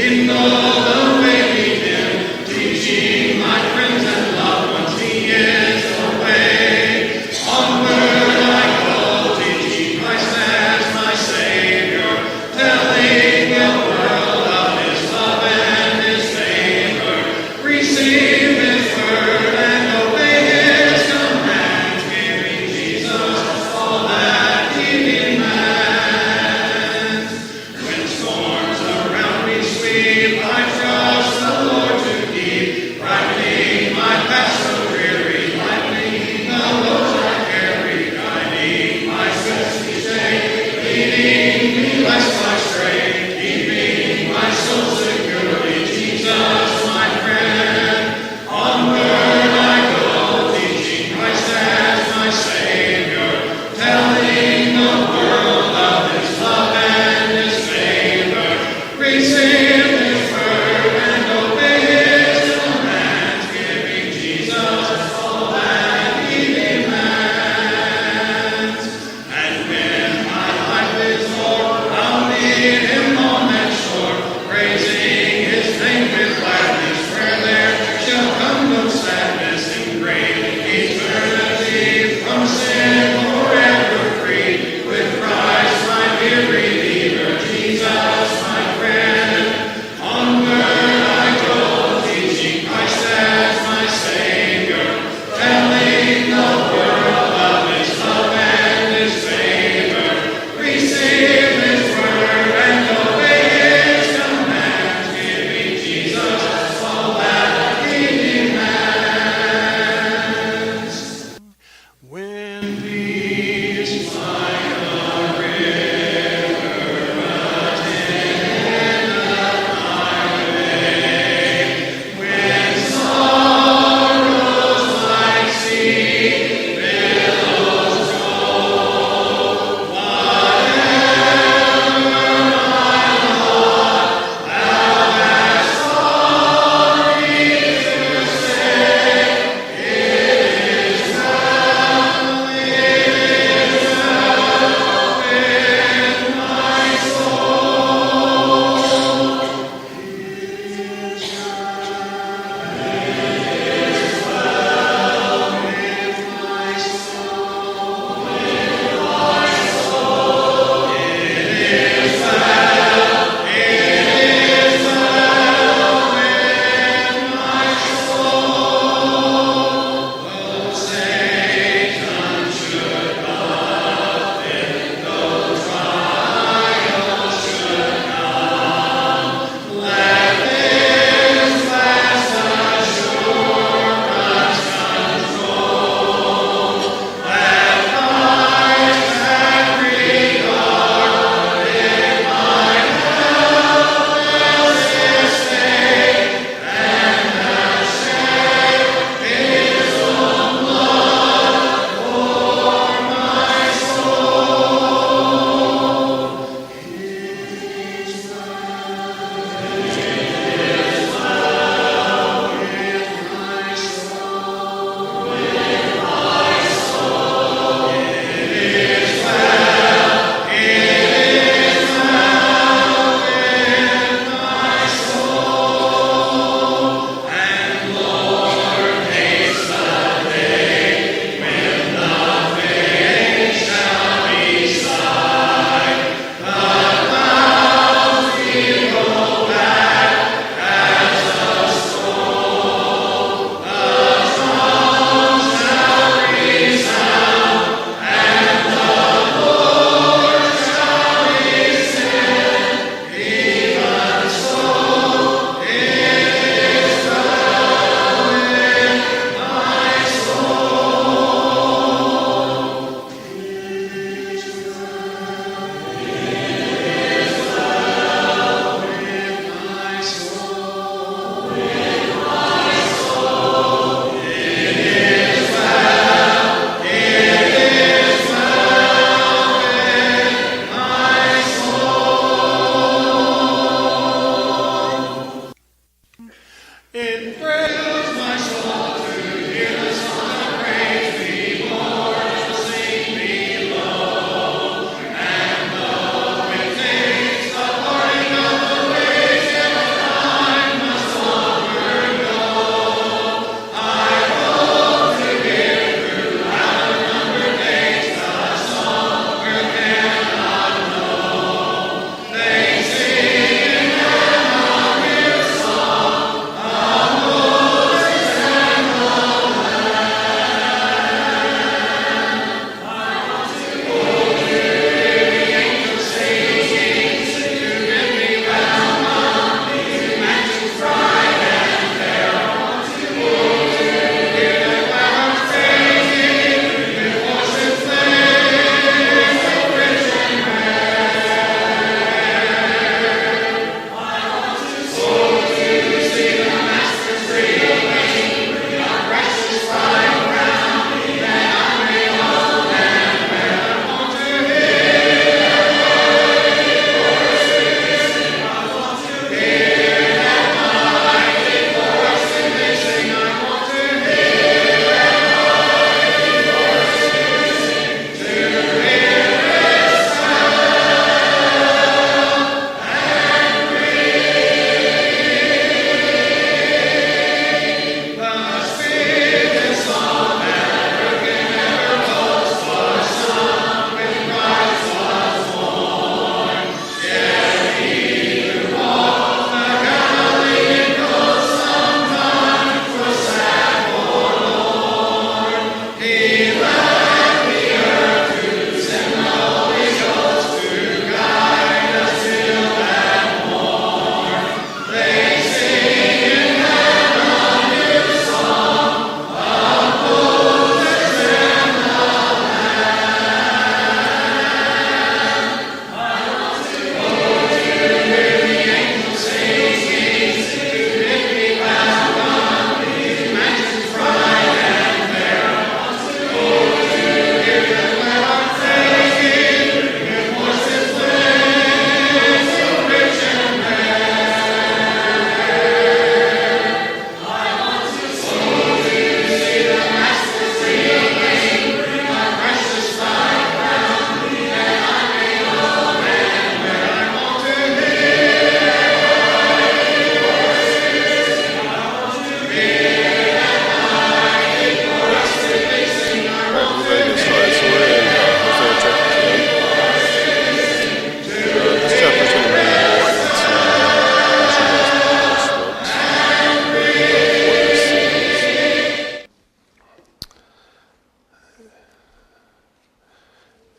In all the way we live, teaching my friends and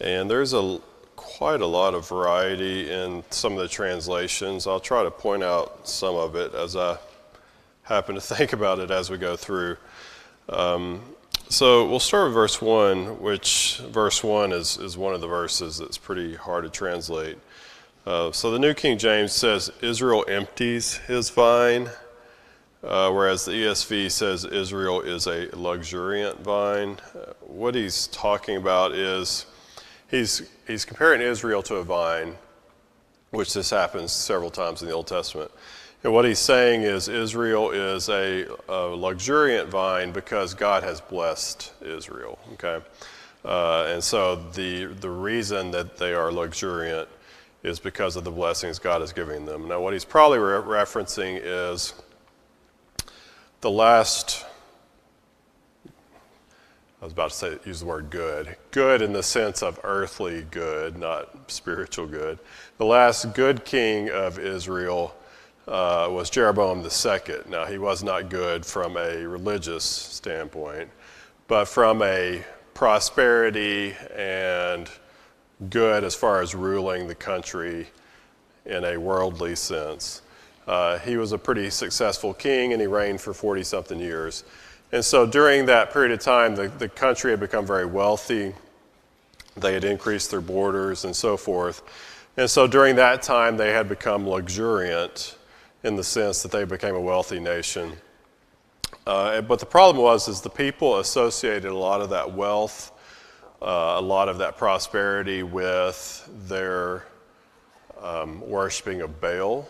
And there's quite a lot of variety in some of the translations. I'll try to point out some of it as I happen to think about it as we go through. So we'll start with verse 1, which verse 1 is one of the verses that's pretty hard to translate. So the New King James says, Israel empties his vine, whereas the ESV says Israel is a luxuriant vine. What he's talking about is he's comparing Israel to a vine, which this happens several times in the Old Testament. And what he's saying is Israel is a luxuriant vine because God has blessed Israel, okay? And so the reason that they are luxuriant is because of the blessings God is giving them. Now what he's probably referencing is the last, I was about to use the word good. Good in the sense of earthly good, not spiritual good. The last good king of Israel was Jeroboam II. Now, he was not good from a religious standpoint, but from a prosperity and good as far as ruling the country in a worldly sense. He was a pretty successful king, and he reigned for 40-something years. And so during that period of time, the country had become very wealthy. They had increased their borders and so forth. And so during that time, they had become luxuriant in the sense that they became a wealthy nation. But the problem is the people associated a lot of that wealth, a lot of that prosperity with their worshiping of Baal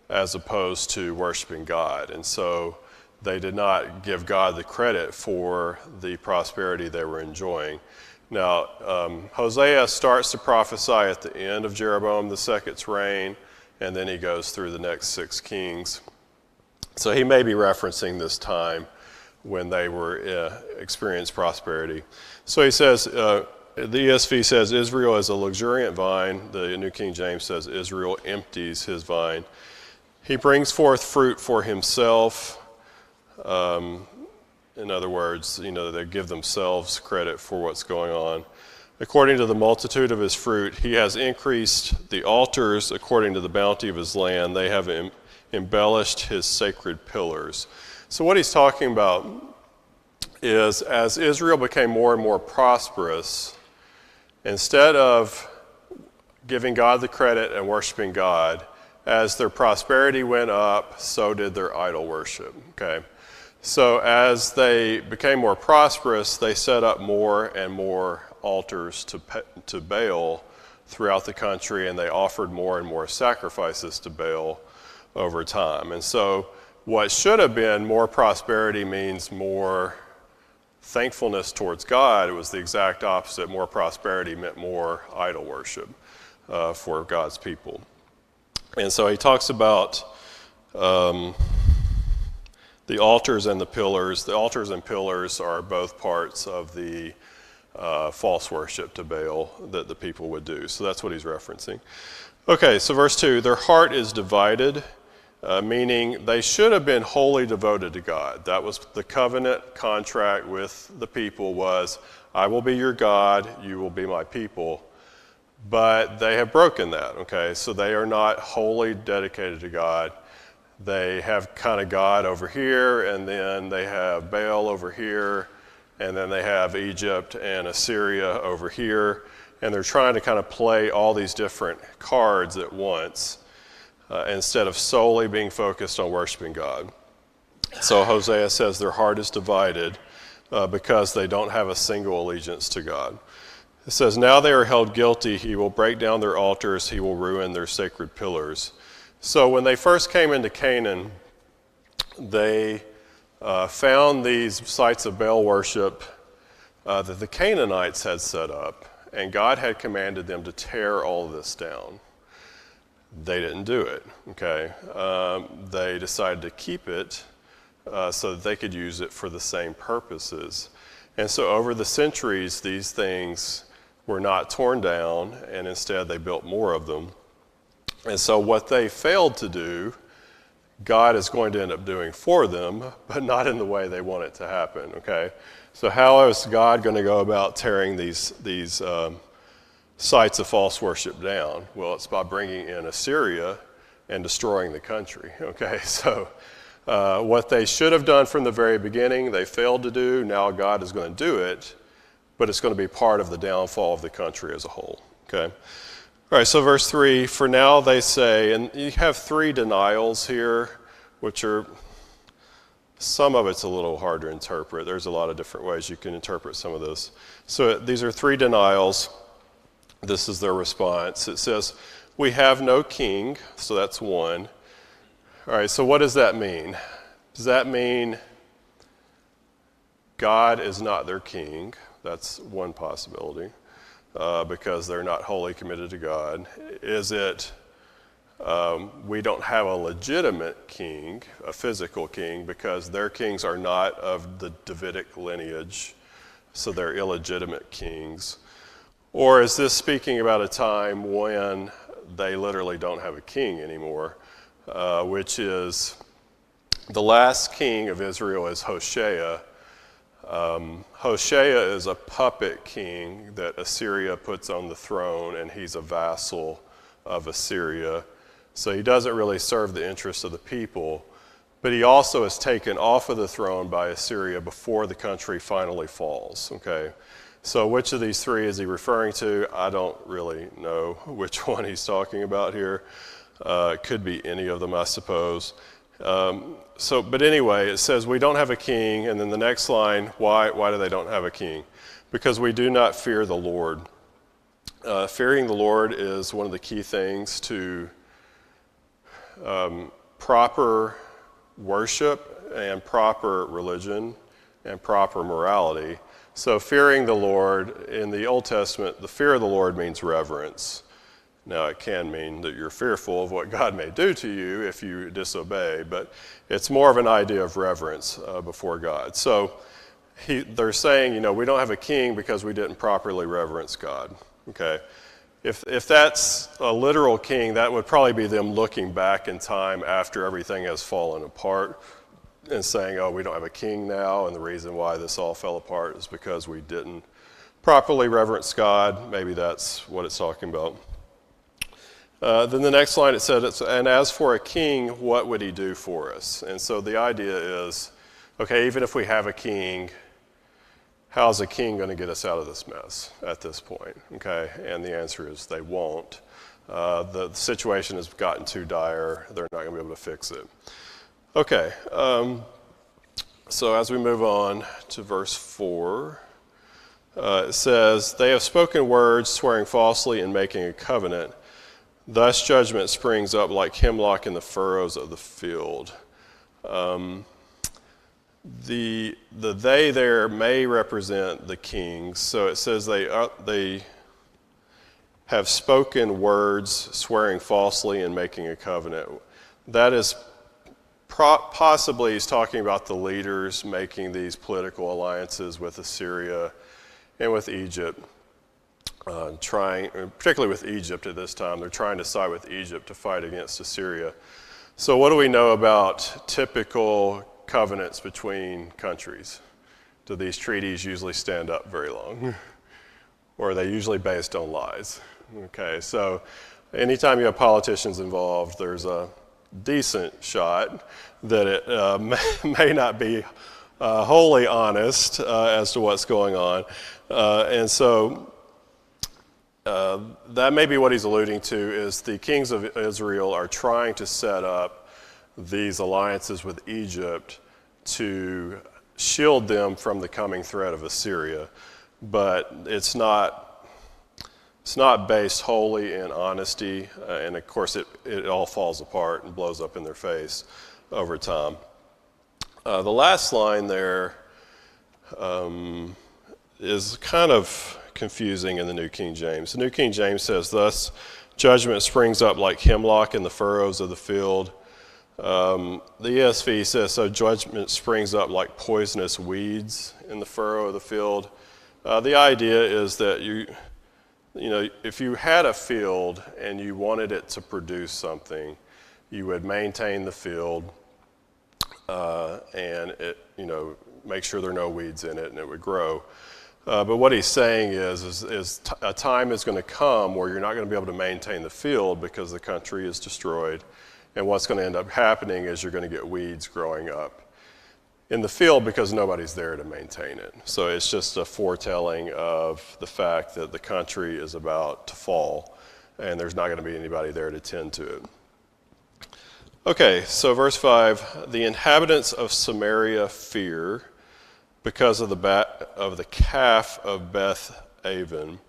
as opposed to worshiping God. And so they did not give God the credit for the prosperity they were enjoying. Now, Hosea starts to prophesy at the end of Jeroboam II's reign, and then he goes through the next 6 kings. So he may be referencing this time when they were experienced prosperity. So he says, the ESV says, Israel is a luxuriant vine. The New King James says, Israel empties his vine. He brings forth fruit for himself. In other words, they give themselves credit for what's going on. According to the multitude of his fruit, he has increased the altars according to the bounty of his land. They have embellished his sacred pillars. So what he's talking about is as Israel became more and more prosperous, instead of giving God the credit and worshiping God, as their prosperity went up, so did their idol worship, okay? So as they became more prosperous, they set up more and more altars to Baal throughout the country, and they offered more and more sacrifices to Baal over time. And so what should have been more prosperity means more thankfulness towards God. It was the exact opposite. More prosperity meant more idol worship for God's people. And so he talks about the altars and the pillars. The altars and pillars are both parts of the false worship to Baal that the people would do. So that's what he's referencing. Okay, so verse 2, their heart is divided, meaning they should have been wholly devoted to God. That was the covenant contract with the people was, I will be your God, you will be my people. But they have broken that, okay? So they are not wholly dedicated to God. They have kind of God over here, and then they have Baal over here, and then they have Egypt and Assyria over here, and they're trying to kind of play all these different cards at once instead of solely being focused on worshiping God. So Hosea says their heart is divided because they don't have a single allegiance to God. It says, now they are held guilty. He will break down their altars. He will ruin their sacred pillars. So when they first came into Canaan, they found these sites of Baal worship that the Canaanites had set up, and God had commanded them to tear all of this down. They didn't do it, okay? They decided to keep it so that they could use it for the same purposes. And so over the centuries, these things were not torn down, and instead they built more of them. And so what they failed to do, God is going to end up doing for them, but not in the way they want it to happen, okay? So how is God going to go about tearing these sites of false worship down? Well, it's by bringing in Assyria and destroying the country. Okay, so what they should have done from the very beginning, they failed to do. Now God is going to do it, but it's going to be part of the downfall of the country as a whole. Okay. All right, so verse 3, for now they say, and you have 3 denials here, which are, some of it's a little hard to interpret. There's a lot of different ways you can interpret some of this. So these are 3 denials. This is their response. It says, we have no king, so that's 1. All right, so what does that mean? Does that mean God is not their king? That's one possibility. Because they're not wholly committed to God. Is it we don't have a legitimate king, a physical king, because their kings are not of the Davidic lineage, so they're illegitimate kings? Or is this speaking about a time when they literally don't have a king anymore, which is the last king of Israel is Hoshea. Hoshea is a puppet king that Assyria puts on the throne, and he's a vassal of Assyria. So he doesn't really serve the interests of the people, but he also is taken off of the throne by Assyria before the country finally falls. Okay, so which of these 3 is he referring to? I don't really know which one he's talking about here. It could be any of them, I suppose. But anyway, it says we don't have a king, and then the next line, why do they don't have a king? Because we do not fear the Lord. Fearing the Lord is one of the key things to proper worship and proper religion and proper morality. So fearing the Lord, in the Old Testament, the fear of the Lord means reverence. Now, it can mean that you're fearful of what God may do to you if you disobey, but it's more of an idea of reverence before God. So they're saying, we don't have a king because we didn't properly reverence God. Okay, if that's a literal king, that would probably be them looking back in time after everything has fallen apart and saying, oh, we don't have a king now, and the reason why this all fell apart is because we didn't properly reverence God. Maybe that's what it's talking about. Then the next line it said, and as for a king, what would he do for us? And so the idea is, okay, even if we have a king, how's a king going to get us out of this mess at this point? Okay, and the answer is they won't. The situation has gotten too dire. They're not going to be able to fix it. Okay, so as we move on to verse 4, it says, they have spoken words, swearing falsely and making a covenant. Thus judgment springs up like hemlock in the furrows of the field. The they there may represent the kings. So it says they have spoken words, swearing falsely and making a covenant. That is possibly he's talking about the leaders making these political alliances with Assyria and with Egypt. Particularly with Egypt at this time, they're trying to side with Egypt to fight against Assyria. So what do we know about typical covenants between countries? Do these treaties usually stand up very long? Or are they usually based on lies? Okay, so anytime you have politicians involved, there's a decent shot that it may not be wholly honest as to what's going on. And so that may be what he's alluding to, is the kings of Israel are trying to set up these alliances with Egypt to shield them from the coming threat of Assyria. But it's not based wholly in honesty, and of course it all falls apart and blows up in their face over time. The last line there is kind of confusing in the New King James. The New King James says, thus judgment springs up like hemlock in the furrows of the field. The ESV says, so judgment springs up like poisonous weeds in the furrow of the field. The idea is that if you had a field and you wanted it to produce something, you would maintain the field and make sure there are no weeds in it, and it would grow. But what he's saying is a time is going to come where you're not going to be able to maintain the field because the country is destroyed. And what's going to end up happening is you're going to get weeds growing up in the field because nobody's there to maintain it. So it's just a foretelling of the fact that the country is about to fall and there's not going to be anybody there to tend to it. Okay, so verse 5, the inhabitants of Samaria fear because of the calf of Beth-aven.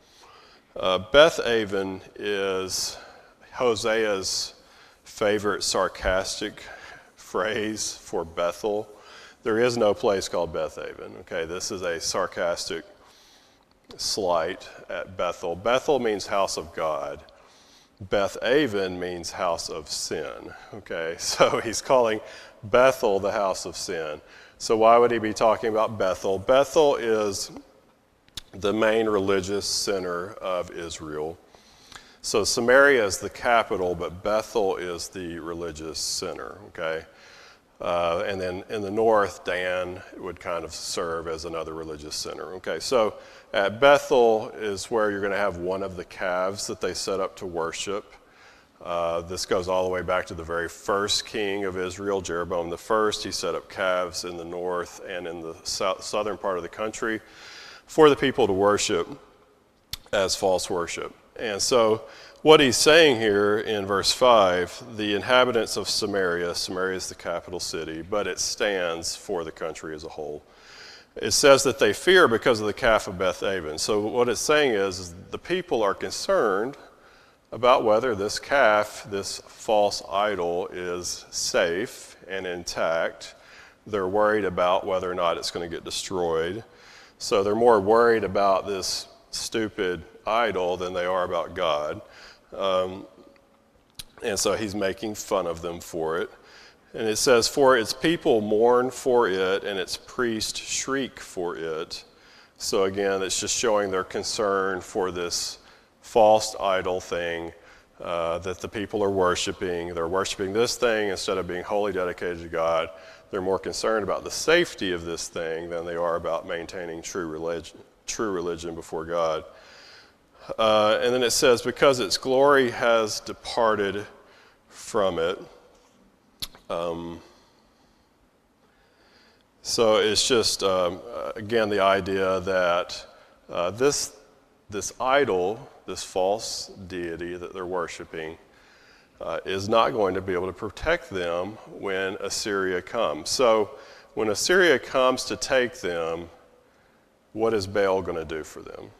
Beth-aven is Hosea's favorite sarcastic phrase for Bethel. There is no place called Beth-aven. Okay, this is a sarcastic slight at Bethel. Bethel means house of God. Beth-aven means house of sin. Okay, so he's calling Bethel the house of sin. So why would he be talking about Bethel? Bethel is the main religious center of Israel. So Samaria is the capital, but Bethel is the religious center, okay? And then in the north, Dan would kind of serve as another religious center, okay? So at Bethel is where you're going to have one of the calves that they set up to worship. This goes all the way back to the very first king of Israel, Jeroboam I. He set up calves in the north and in the southern part of the country for the people to worship as false worship. And so what he's saying here in verse 5, the inhabitants of Samaria is the capital city, but it stands for the country as a whole. It says that they fear because of the calf of Beth-aven. So what it's saying is the people are concerned about whether this calf, this false idol, is safe and intact. They're worried about whether or not it's going to get destroyed. So they're more worried about this stupid idol than they are about God. And so he's making fun of them for it. And it says, for its people mourn for it, and its priests shriek for it. So again, it's just showing their concern for this false idol thing that the people are worshiping. They're worshiping this thing instead of being wholly dedicated to God. They're more concerned about the safety of this thing than they are about maintaining true religion before God. And then it says, because its glory has departed from it. So it's just, again, the idea that this idol, this false deity that they're worshiping, is not going to be able to protect them when Assyria comes. So when Assyria comes to take them, what is Baal going to do for them?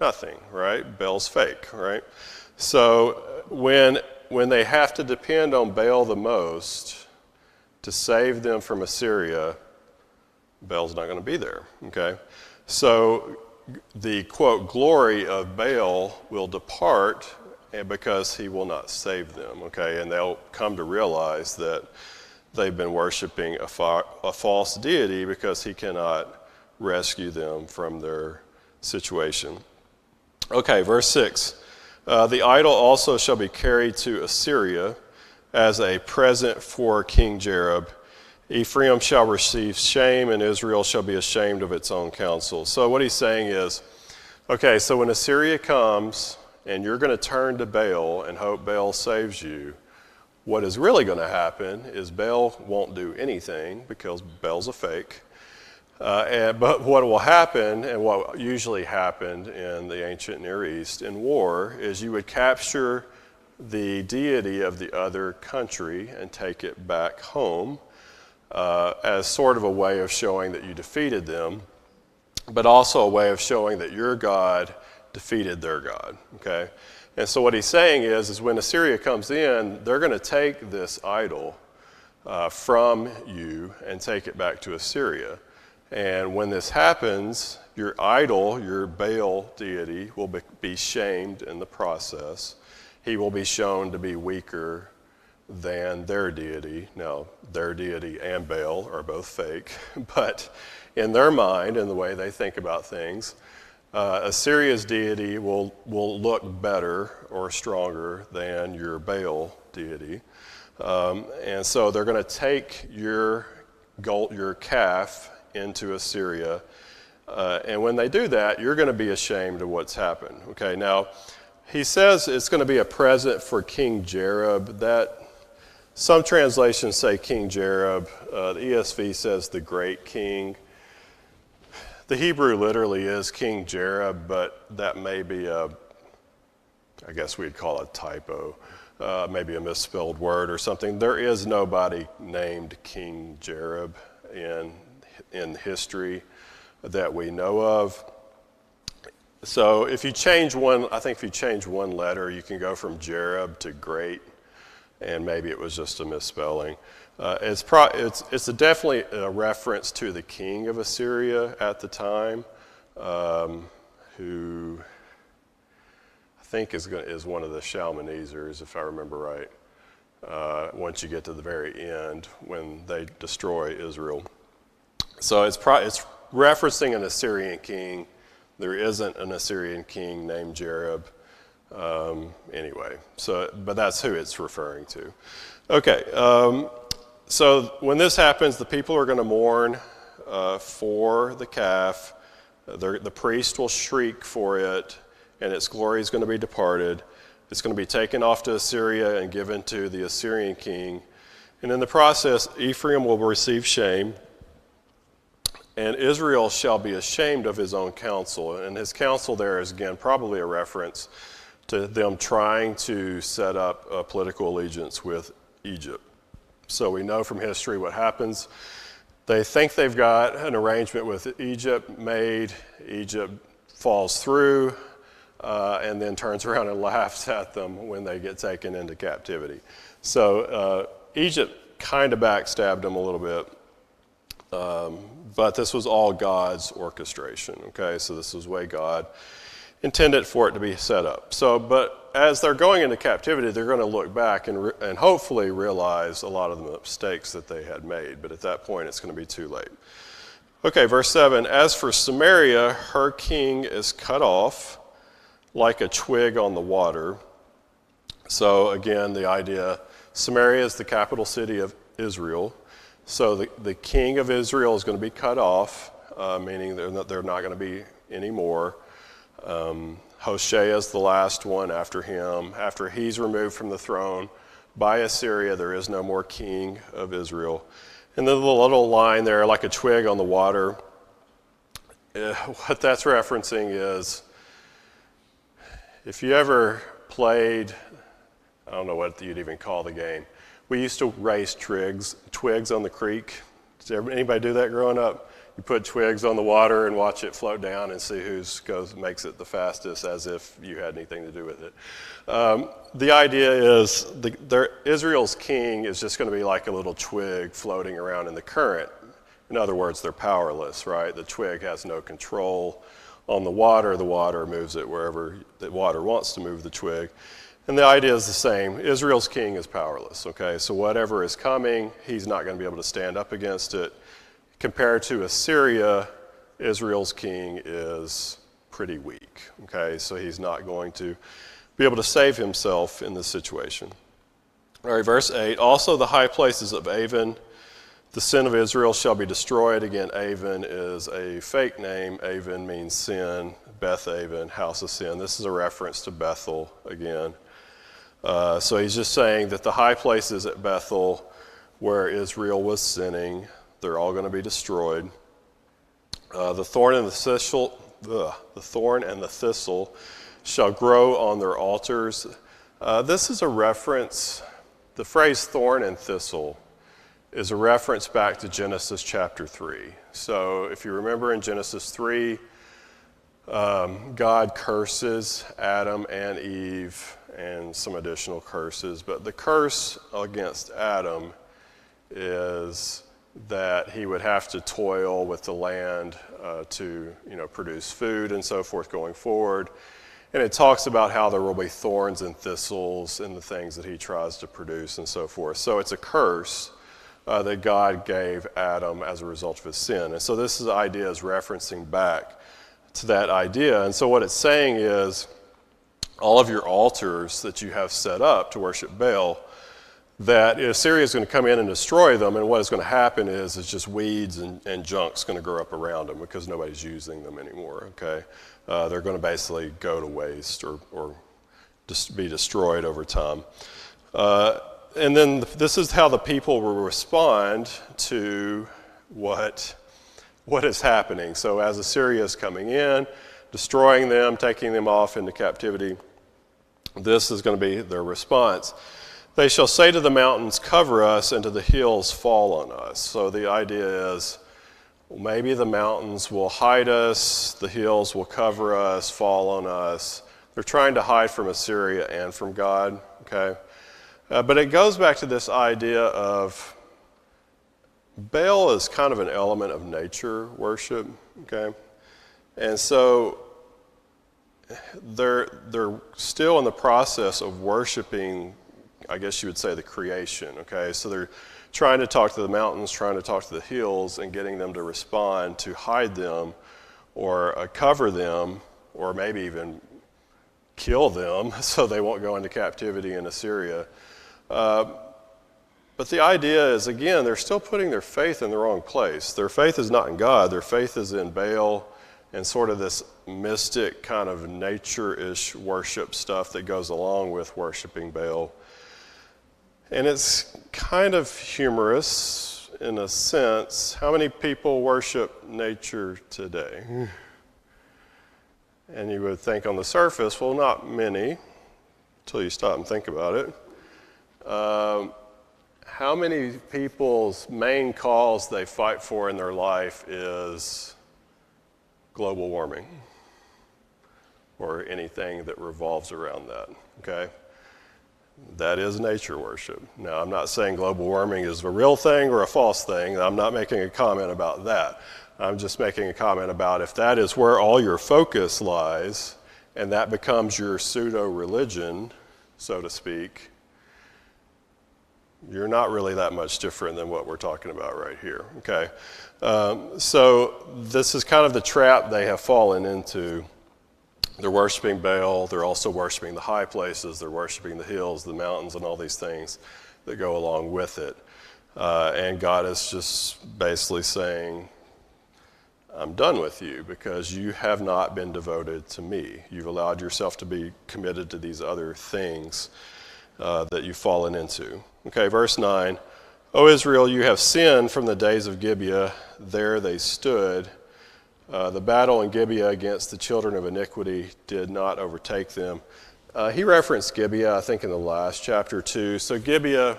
Nothing, right? Baal's fake, right? So when they have to depend on Baal the most to save them from Assyria, Baal's not going to be there, okay? So the, quote, glory of Baal will depart because he will not save them, okay? And they'll come to realize that they've been worshiping a false deity because he cannot rescue them from their situation. Okay, verse 6. The idol also shall be carried to Assyria as a present for King Jareb. Ephraim shall receive shame, and Israel shall be ashamed of its own counsel. So what he's saying is, okay, so when Assyria comes and you're going to turn to Baal and hope Baal saves you, what is really going to happen is Baal won't do anything because Baal's a fake. But what will happen, and what usually happened in the ancient Near East in war, is you would capture the deity of the other country and take it back home as sort of a way of showing that you defeated them, but also a way of showing that your God defeated their God, okay? And so what he's saying is when Assyria comes in, they're going to take this idol from you and take it back to Assyria. And when this happens, your idol, your Baal deity, will be shamed in the process. He will be shown to be weaker than their deity. Now, their deity and Baal are both fake, but in their mind, in the way they think about things, Assyria's deity will look better or stronger than your Baal deity. And so they're going to take your calf into Assyria And when they do that, you're going to be ashamed of what's happened. Okay, now he says it's going to be a present for King Jareb. Some translations say King Jareb. The ESV says the great king. The Hebrew literally is King Jareb, but that may be I guess we'd call it a typo, maybe a misspelled word or something. There is nobody named King Jareb in history that we know of. So if you change one letter, you can go from Jareb to great, and maybe it was just a misspelling. It's definitely a reference to the king of Assyria at the time, who I think is one of the Shalmanezers, if I remember right, once you get to the very end when they destroy Israel. So it's referencing an Assyrian king. There isn't an Assyrian king named Jareb. Anyway, but that's who it's referring to. Okay, so when this happens, the people are going to mourn for the calf. The priest will shriek for it, and its glory is going to be departed. It's going to be taken off to Assyria and given to the Assyrian king. And in the process, Ephraim will receive shame, and Israel shall be ashamed of his own counsel. And his counsel there is, again, probably a reference to them trying to set up a political allegiance with Egypt. So we know from history what happens. They think they've got an arrangement with Egypt made. Egypt falls through and then turns around and laughs at them when they get taken into captivity. So Egypt kind of backstabbed them a little bit. But this was all God's orchestration, okay? So this was the way God intended for it to be set up. But as they're going into captivity, they're going to look back and hopefully realize a lot of the mistakes that they had made. But at that point, it's going to be too late. Okay, verse 7, as for Samaria, her king is cut off like a twig on the water. So again, the idea, Samaria is the capital city of Israel. So the king of Israel is going to be cut off, meaning they're not going to be any more. Hoshea is the last one after him. After he's removed from the throne by Assyria, there is no more king of Israel. And then the little line there, like a twig on the water, what that's referencing is, if you ever played, I don't know what you'd even call the game. We used to race twigs on the creek. Did anybody do that growing up? You put twigs on the water and watch it float down and see who makes it the fastest, as if you had anything to do with it. The idea is Israel's king is just going to be like a little twig floating around in the current. In other words, they're powerless, right? The twig has no control on the water. The water moves it wherever the water wants to move the twig. And the idea is the same. Israel's king is powerless, okay? So whatever is coming, he's not going to be able to stand up against it. Compared to Assyria, Israel's king is pretty weak, okay? So he's not going to be able to save himself in this situation. All right, verse 8, also the high places of Avon, the sin of Israel shall be destroyed. Again, Avon is a fake name. Avon means sin. Beth Avon, house of sin. This is a reference to Bethel again. So he's just saying that the high places at Bethel where Israel was sinning, they're all going to be destroyed. The thorn and the thistle shall grow on their altars. This is a reference, the phrase thorn and thistle is a reference back to Genesis chapter 3. So if you remember in Genesis 3, God curses Adam and Eve and some additional curses. But the curse against Adam is that he would have to toil with the land to produce food and so forth going forward. And it talks about how there will be thorns and thistles in the things that he tries to produce and so forth. So it's a curse that God gave Adam as a result of his sin. And so this idea is referencing back to that idea. And so what it's saying is all of your altars that you have set up to worship Baal, that Assyria is going to come in and destroy them, and what is going to happen is it's just weeds and junk's going to grow up around them because nobody's using them anymore, okay? They're going to basically go to waste or just be destroyed over time. And then this is how the people will respond to what is happening. So as Assyria is coming in, destroying them, taking them off into captivity, this is going to be their response. They shall say to the mountains, cover us, and to the hills, fall on us. So the idea is, well, maybe the mountains will hide us, the hills will cover us, fall on us. They're trying to hide from Assyria and from God, okay? But it goes back to this idea of Baal is kind of an element of nature worship, okay? And so they're still in the process of worshiping, I guess you would say, the creation, okay? So they're trying to talk to the mountains, trying to talk to the hills, and getting them to respond to hide them or cover them or maybe even kill them so they won't go into captivity in Assyria. But the idea is, again, they're still putting their faith in the wrong place. Their faith is not in God. Their faith is in Baal and sort of this mystic kind of nature-ish worship stuff that goes along with worshiping Baal. And it's kind of humorous in a sense. How many people worship nature today? And you would think on the surface, well, not many, until you stop and think about it. How many people's main cause they fight for in their life is global warming or anything that revolves around that, okay? That is nature worship. Now, I'm not saying global warming is a real thing or a false thing. I'm not making a comment about that. I'm just making a comment about if that is where all your focus lies and that becomes your pseudo-religion, so to speak, you're not really that much different than what we're talking about right here, okay? So this is kind of the trap they have fallen into. They're worshiping Baal. They're also worshiping the high places. They're worshiping the hills, the mountains, and all these things that go along with it. And God is just basically saying, I'm done with you because you have not been devoted to me. You've allowed yourself to be committed to these other things that you've fallen into. Okay, verse 9. O Israel, you have sinned from the days of Gibeah. There they stood. The battle in Gibeah against the children of iniquity did not overtake them. He referenced Gibeah, I think, in the last chapter too. So Gibeah,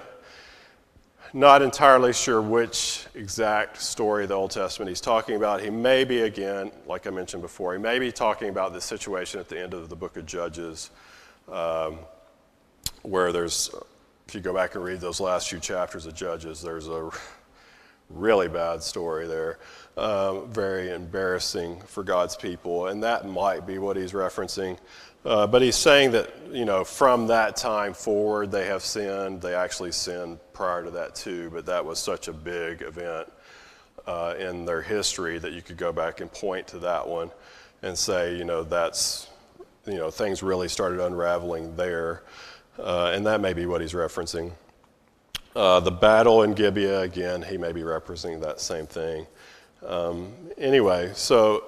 not entirely sure which exact story of the Old Testament he's talking about. He may be, again, like I mentioned before, he may be talking about the situation at the end of the book of Judges, where there's, if you go back and read those last few chapters of Judges, there's a really bad story there, very embarrassing for God's people, and that might be what he's referencing. But he's saying that, you know, from that time forward they have sinned. They actually sinned prior to that too, but that was such a big event in their history that you could go back and point to that one and say, you know, that's, you know, things really started unraveling there. And that may be what he's referencing. The battle in Gibeah, again, he may be referencing that same thing. Anyway, so,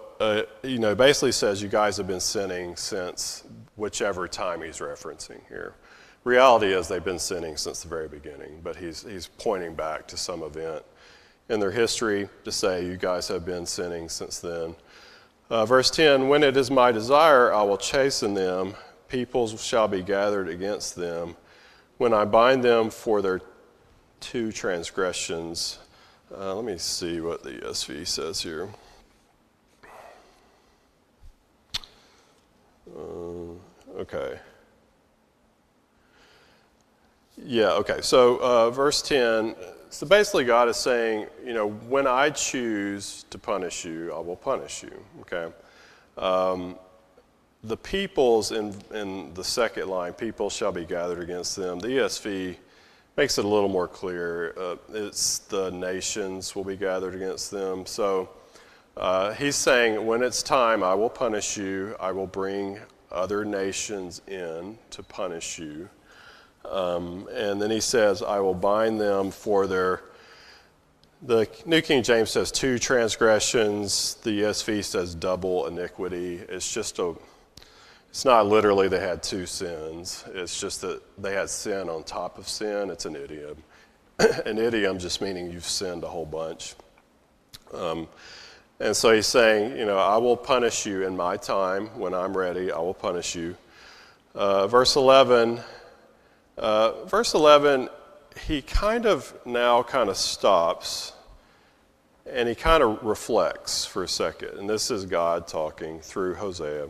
you know, basically says you guys have been sinning since whichever time he's referencing here. Reality is they've been sinning since the very beginning, but he's pointing back to some event in their history to say you guys have been sinning since then. Verse 10, when it is my desire, I will chasten them. Peoples shall be gathered against them. When I bind them for their two transgressions. Let me see what the ESV says here. Okay. Yeah, okay. So verse 10, so basically God is saying, you know, when I choose to punish you, I will punish you, okay? The peoples in the second line, people shall be gathered against them. The ESV makes it a little more clear. It's the nations will be gathered against them. So he's saying, when it's time, I will punish you. I will bring other nations in to punish you. And then he says, I will bind them for the New King James says 2 transgressions. The ESV says double iniquity. It's not literally they had 2 sins. It's just that they had sin on top of sin. It's an idiom. An idiom just meaning you've sinned a whole bunch. And so he's saying, I will punish you in my time. When I'm ready, I will punish you. Verse 11, he kind of stops, and he kind of reflects for a second. And this is God talking through Hosea.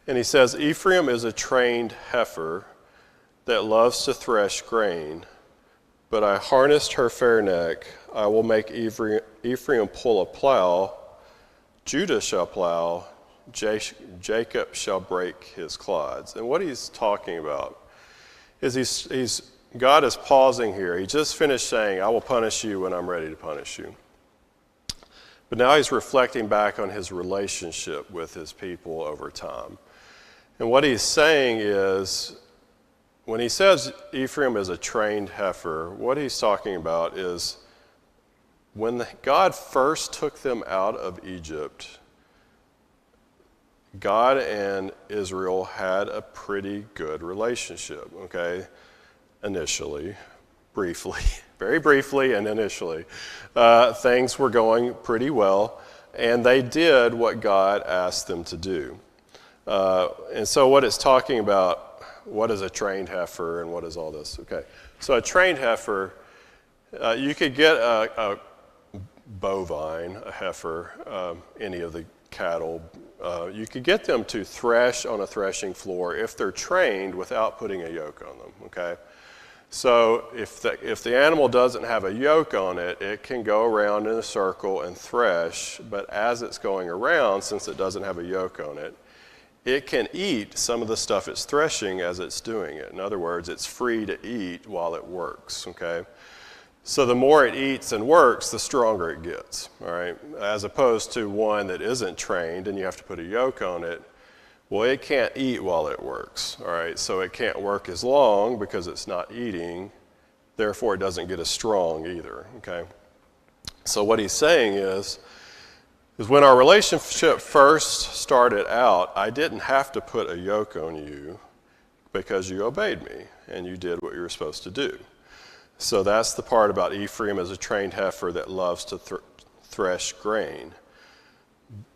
And he says, Ephraim is a trained heifer that loves to thresh grain, but I harnessed her fair neck. I will make Ephraim pull a plow. Judah shall plow. Jacob shall break his clods. And what he's talking about is God is pausing here. He just finished saying, I will punish you when I'm ready to punish you. But now he's reflecting back on his relationship with his people over time. And what he's saying is, when he says Ephraim is a trained heifer, what he's talking about is when God first took them out of Egypt, God and Israel had a pretty good relationship, okay? Initially, briefly, very briefly and initially. Things were going pretty well, and they did what God asked them to do. And so what it's talking about, what is a trained heifer and what is all this? Okay, so a trained heifer, you could get a bovine, a heifer, any of the cattle. You could get them to thresh on a threshing floor if they're trained without putting a yoke on them, okay? So if the animal doesn't have a yoke on it, it can go around in a circle and thresh, but as it's going around, since it doesn't have a yoke on it, it can eat some of the stuff it's threshing as it's doing it. In other words, it's free to eat while it works, okay? So the more it eats and works, the stronger it gets, all right? As opposed to one that isn't trained and you have to put a yoke on it, well, it can't eat while it works, all right? So it can't work as long because it's not eating, therefore it doesn't get as strong either, okay? So what he's saying is when our relationship first started out, I didn't have to put a yoke on you because you obeyed me and you did what you were supposed to do. So that's the part about Ephraim as a trained heifer that loves to thresh grain.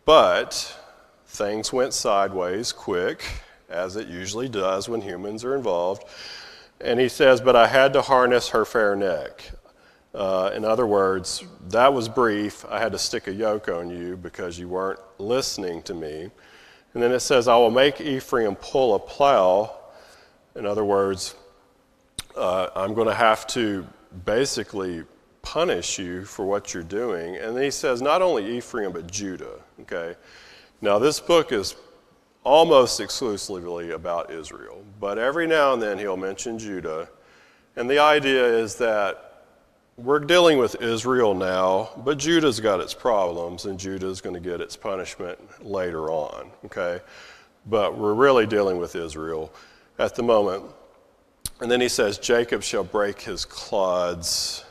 But things went sideways quick, as it usually does when humans are involved. And he says, but I had to harness her fair neck. In other words, that was brief. I had to stick a yoke on you because you weren't listening to me. And then it says, I will make Ephraim pull a plow. In other words, I'm going to have to basically punish you for what you're doing. And then he says, not only Ephraim, but Judah, okay? Now, this book is almost exclusively about Israel, but every now and then he'll mention Judah. And the idea is that we're dealing with Israel now, but Judah's got its problems, and Judah's going to get its punishment later on, okay? But we're really dealing with Israel at the moment. And then he says, Jacob shall break his clods.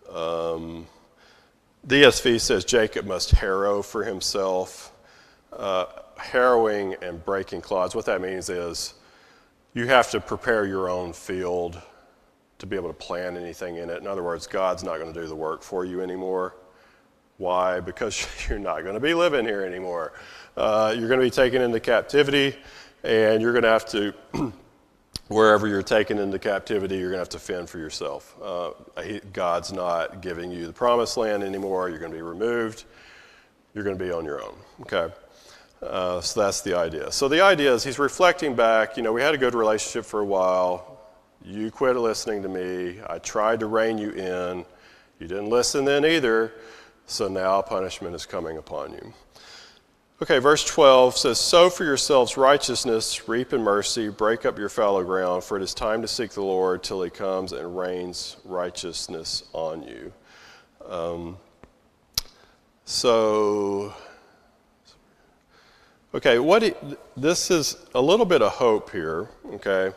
The ESV says Jacob must harrow for himself. Harrowing and breaking clods, what that means is you have to prepare your own field to be able to plant anything in it. In other words, God's not going to do the work for you anymore. Why? Because you're not going to be living here anymore. You're going to be taken into captivity, and you're going to have to, wherever you're taken into captivity, you're going to have to fend for yourself. God's not giving you the promised land anymore. You're going to be removed. You're going to be on your own, okay? So that's the idea. So the idea is he's reflecting back, we had a good relationship for a while. You quit listening to me. I tried to rein you in. You didn't listen then either. So now punishment is coming upon you. Okay, verse 12 says, sow for yourselves righteousness, reap in mercy, break up your fallow ground, for it is time to seek the Lord till he comes and rains righteousness on you. Okay, this is a little bit of hope here, okay?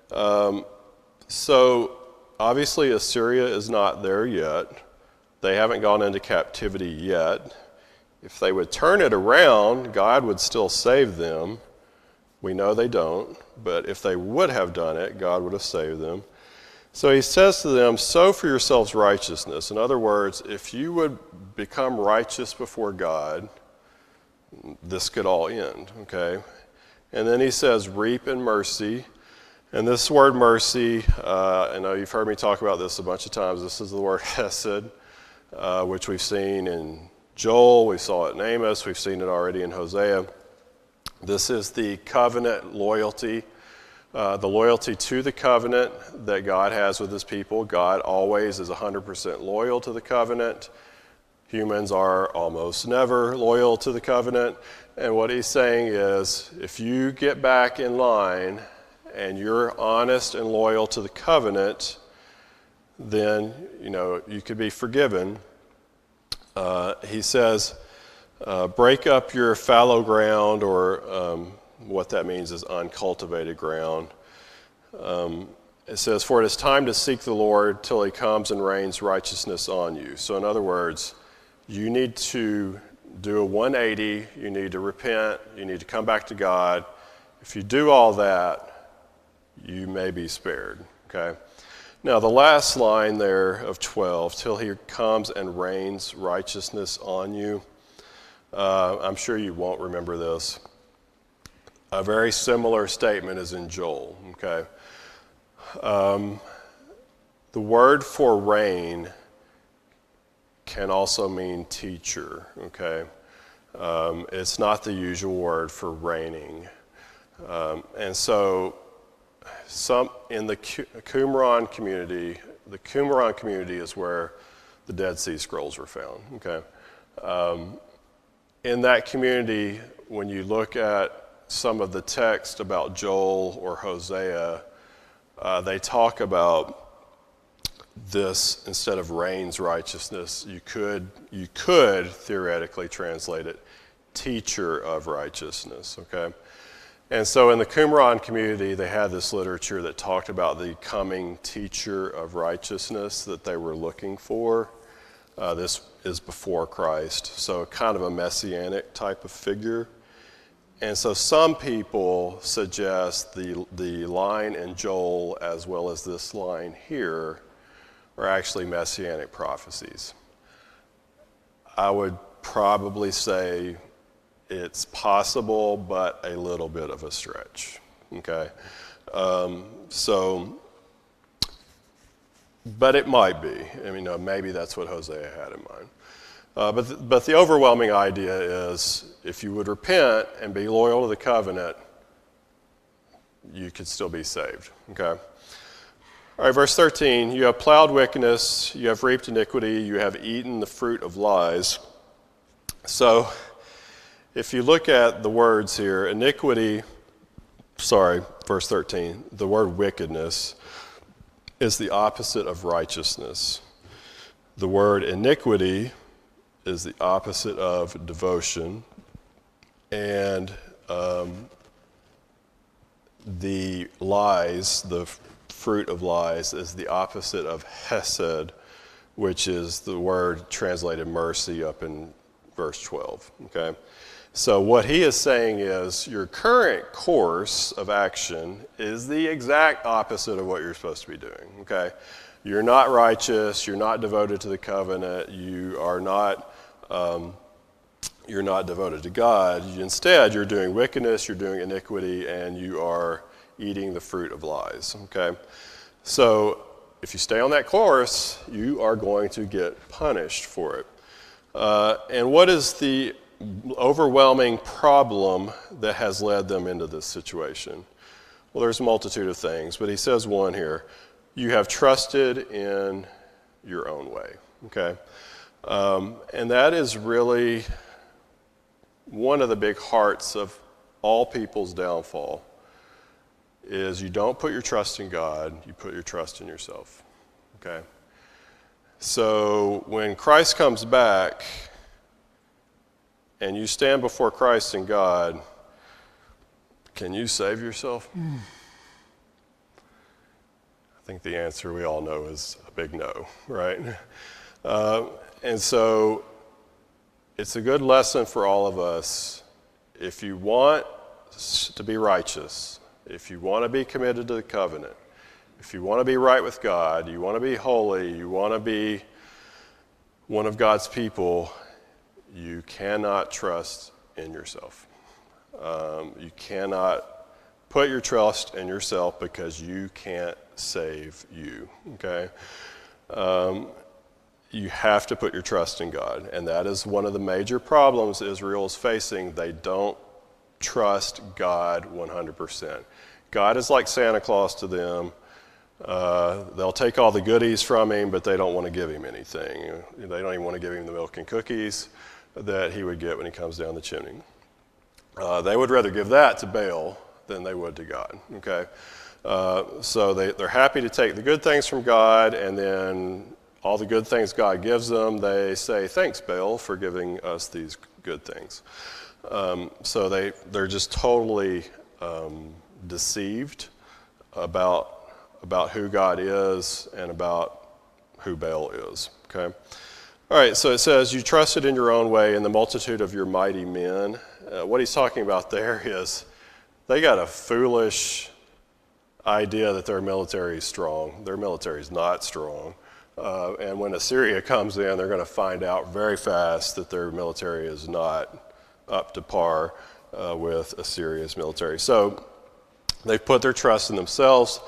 So obviously Assyria is not there yet. They haven't gone into captivity yet. If they would turn it around, God would still save them. We know they don't, but if they would have done it, God would have saved them. So he says to them, sow for yourselves righteousness. In other words, if you would become righteous before God, this could all end, okay? And then he says, reap in mercy. And this word mercy, I know you've heard me talk about this a bunch of times. This is the word hesed, which we've seen in Joel, we saw it in Amos, we've seen it already in Hosea. This is the covenant loyalty, the loyalty to the covenant that God has with his people. God always is 100% loyal to the covenant. Humans are almost never loyal to the covenant. And what he's saying is, if you get back in line and you're honest and loyal to the covenant, then, you could be forgiven. He says, break up your fallow ground, or what that means is uncultivated ground. It says, for it is time to seek the Lord till he comes and rains righteousness on you. So in other words, you need to do a 180, you need to repent, you need to come back to God. If you do all that, you may be spared, okay? Now the last line there of 12, till he comes and rains righteousness on you. I'm sure you won't remember this. A very similar statement is in Joel, okay? The word for rain can also mean teacher, okay? It's not the usual word for raining. And so in the Qumran community, the Qumran community is where the Dead Sea Scrolls were found, okay? In that community, when you look at some of the text about Joel or Hosea, they talk about this, instead of rains righteousness, you could theoretically translate it teacher of righteousness, okay? And so in the Qumran community, they had this literature that talked about the coming teacher of righteousness that they were looking for. This is before Christ, so kind of a messianic type of figure. And so some people suggest the line in Joel as well as this line here are actually messianic prophecies. I would probably say it's possible, but a little bit of a stretch, okay? But it might be. I mean, maybe that's what Hosea had in mind. But the overwhelming idea is, if you would repent and be loyal to the covenant, you could still be saved, okay? All right, verse 13, you have plowed wickedness, you have reaped iniquity, you have eaten the fruit of lies. So if you look at the words here, verse 13, the word wickedness is the opposite of righteousness. The word iniquity is the opposite of devotion. And the lies, the fruit of lies, is the opposite of hesed, which is the word translated mercy up in verse 12, okay? So what he is saying is your current course of action is the exact opposite of what you're supposed to be doing, okay? You're not righteous, you're not devoted to the covenant, you're not devoted to God. Instead, you're doing wickedness, you're doing iniquity, and you are eating the fruit of lies, okay? So if you stay on that course, you are going to get punished for it. And what is the overwhelming problem that has led them into this situation? Well, there's a multitude of things, but he says one here. You have trusted in your own way, okay? And that is really one of the big hearts of all people's downfall, is you don't put your trust in God, you put your trust in yourself, okay? So when Christ comes back and you stand before Christ and God, can you save yourself? think the answer we all know is a big no, right? And so it's a good lesson for all of us. If you want to be righteous, if you want to be committed to the covenant, if you want to be right with God, you want to be holy, you want to be one of God's people, you cannot trust in yourself. You cannot put your trust in yourself because you can't save you, okay? You have to put your trust in God, and that is one of the major problems Israel is facing. They don't trust God 100%. God is like Santa Claus to them. They'll take all the goodies from him, but they don't want to give him anything. They don't even want to give him the milk and cookies that he would get when he comes down the chimney. They would rather give that to Baal than they would to God, okay? So they're happy to take the good things from God, and then all the good things God gives them, they say, thanks, Baal, for giving us these good things. So they're just totally deceived about who God is and about who Baal is, okay? All right, so it says, you trusted in your own way in the multitude of your mighty men. What he's talking about there is they got a foolish idea that their military is strong. Their military is not strong. And when Assyria comes in, they're going to find out very fast that their military is not up to par with Assyria's military. So they put their trust in themselves.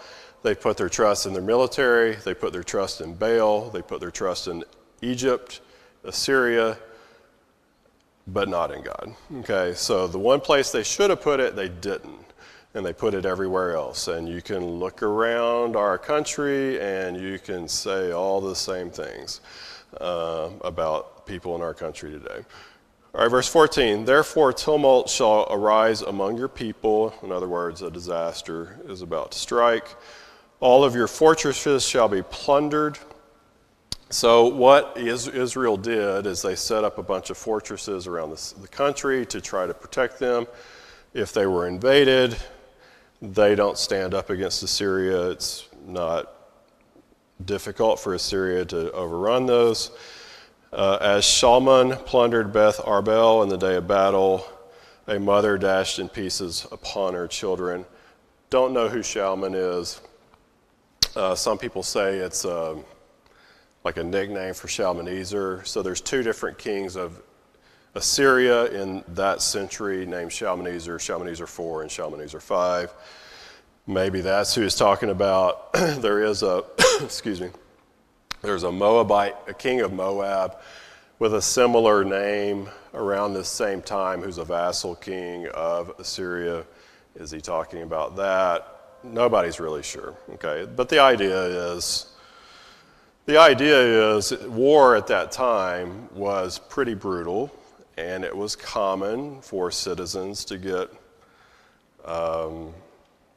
They put their trust in their military. They put their trust in Baal. They put their trust in Egypt, Assyria, but not in God. Okay, so the one place they should have put it, they didn't. And they put it everywhere else. And you can look around our country and you can say all the same things about people in our country today. All right, verse 14, therefore tumult shall arise among your people. In other words, a disaster is about to strike. All of your fortresses shall be plundered. So what Israel did is they set up a bunch of fortresses around the country to try to protect them. If they were invaded, they don't stand up against Assyria. It's not difficult for Assyria to overrun those. As Shalman plundered Beth Arbel in the day of battle, a mother dashed in pieces upon her children. Don't know who Shalman is. Some people say it's like a nickname for Shalmaneser. So there's two different kings of Assyria in that century named Shalmaneser, Shalmaneser IV and Shalmaneser V. Maybe that's who he's talking about. There is a, there's a Moabite, a king of Moab with a similar name around this same time who's a vassal king of Assyria. Is he talking about that? Nobody's really sure, okay? But the idea is war at that time was pretty brutal. And it was common for citizens to get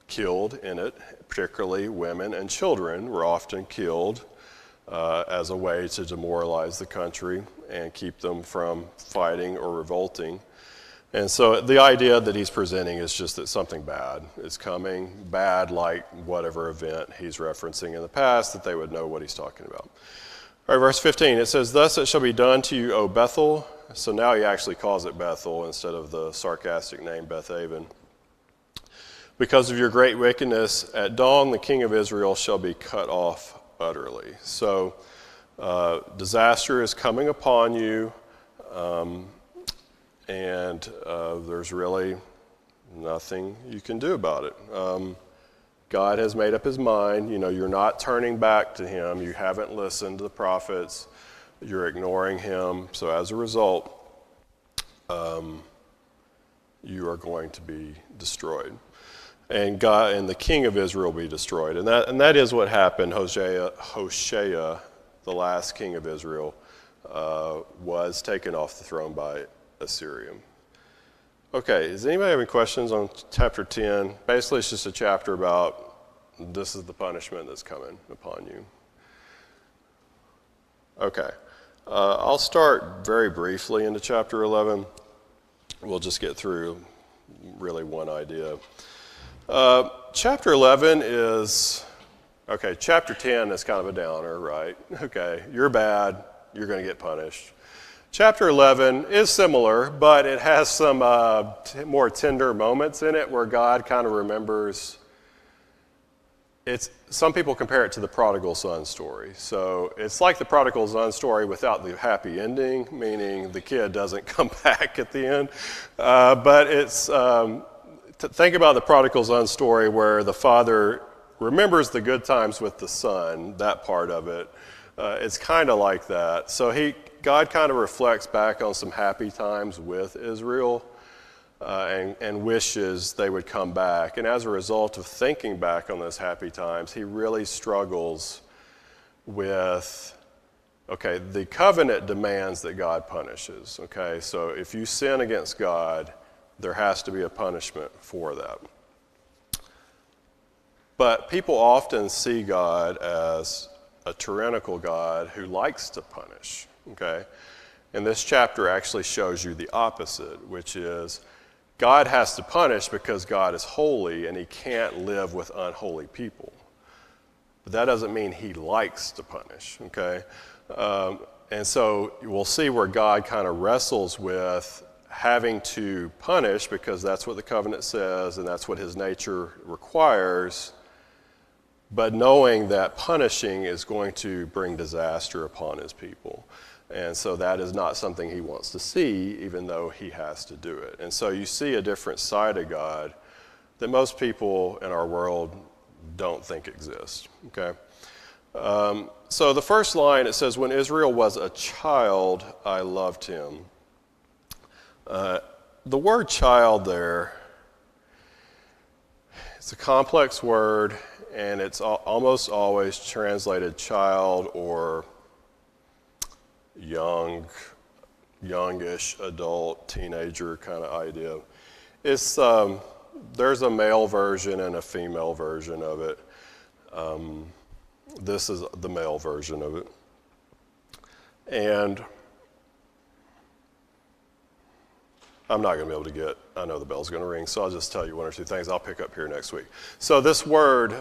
killed in it, particularly women and children were often killed as a way to demoralize the country and keep them from fighting or revolting. And so the idea that he's presenting is just that something bad is coming, bad like whatever event he's referencing in the past, that they would know what he's talking about. All right, verse 15, it says, thus it shall be done to you, O Bethel. So now he actually calls it Bethel instead of the sarcastic name Bethaven. Because of your great wickedness, at dawn the king of Israel shall be cut off utterly. So disaster is coming upon you, and there's really nothing you can do about it. God has made up his mind. You know, you're not turning back to him. You haven't listened to the prophets. You're ignoring him. So as a result, you are going to be destroyed. And God and the king of Israel will be destroyed. And that is what happened. Hoshea, the last king of Israel, was taken off the throne by Assyria. Okay, does anybody have any questions on chapter 10? Basically, it's just a chapter about this is the punishment that's coming upon you. Okay, I'll start very briefly into chapter 11. We'll just get through really one idea. Chapter 11 is, Okay, chapter 10 is kind of a downer, right? Okay, you're bad, you're going to get punished. Chapter 11 is similar, but it has some more tender moments in it where God kind of remembers. Some people compare it to the prodigal son story. So it's like the prodigal son story without the happy ending, meaning the kid doesn't come back at the end. But think about the prodigal son story where the father remembers the good times with the son, that part of it. It's kind of like that. So God kind of reflects back on some happy times with Israel and wishes they would come back. And as a result of thinking back on those happy times, he really struggles with, okay, the covenant demands that God punishes. Okay, so if you sin against God, there has to be a punishment for that. But people often see God as a tyrannical God who likes to punish, okay? And this chapter actually shows you the opposite, which is God has to punish because God is holy and he can't live with unholy people. But that doesn't mean he likes to punish, okay? And so we'll see where God kind of wrestles with having to punish because that's what the covenant says and that's what his nature requires, but knowing that punishing is going to bring disaster upon his people. And so that is not something he wants to see, even though he has to do it. And so you see a different side of God that most people in our world don't think exists, okay? So the first line, it says, when Israel was a child, I loved him. The word child there, it's a complex word, and it's almost always translated child or youngish adult, teenager kind of idea. It's there's a male version and a female version of it. This is the male version of it. And I'm not going to be able to I know the bell's going to ring, so I'll just tell you one or two things. I'll pick up here next week. So this word,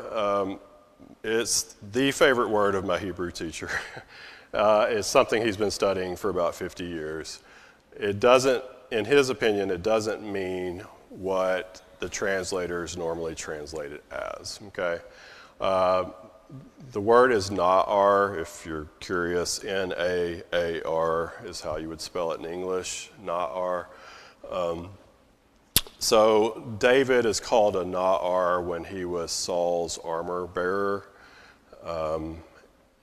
it's the favorite word of my Hebrew teacher. It's something he's been studying for about 50 years. It doesn't, in his opinion, it doesn't mean what the translators normally translate it as, okay? The word is na'ar, if you're curious. N-A-A-R is how you would spell it in English, na'ar. So David is called a na'ar when he was Saul's armor bearer.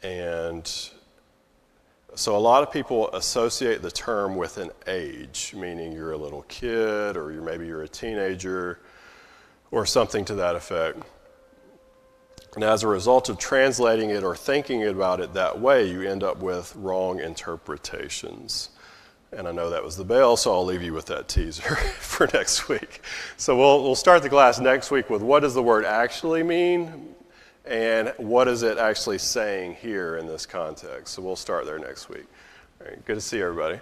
And so a lot of people associate the term with an age, meaning you're a little kid or maybe you're a teenager or something to that effect. And as a result of translating it or thinking about it that way, you end up with wrong interpretations. And I know that was the bell, so I'll leave you with that teaser for next week. So we'll start the class next week with what does the word actually mean and what is it actually saying here in this context. So we'll start there next week. All right, good to see everybody.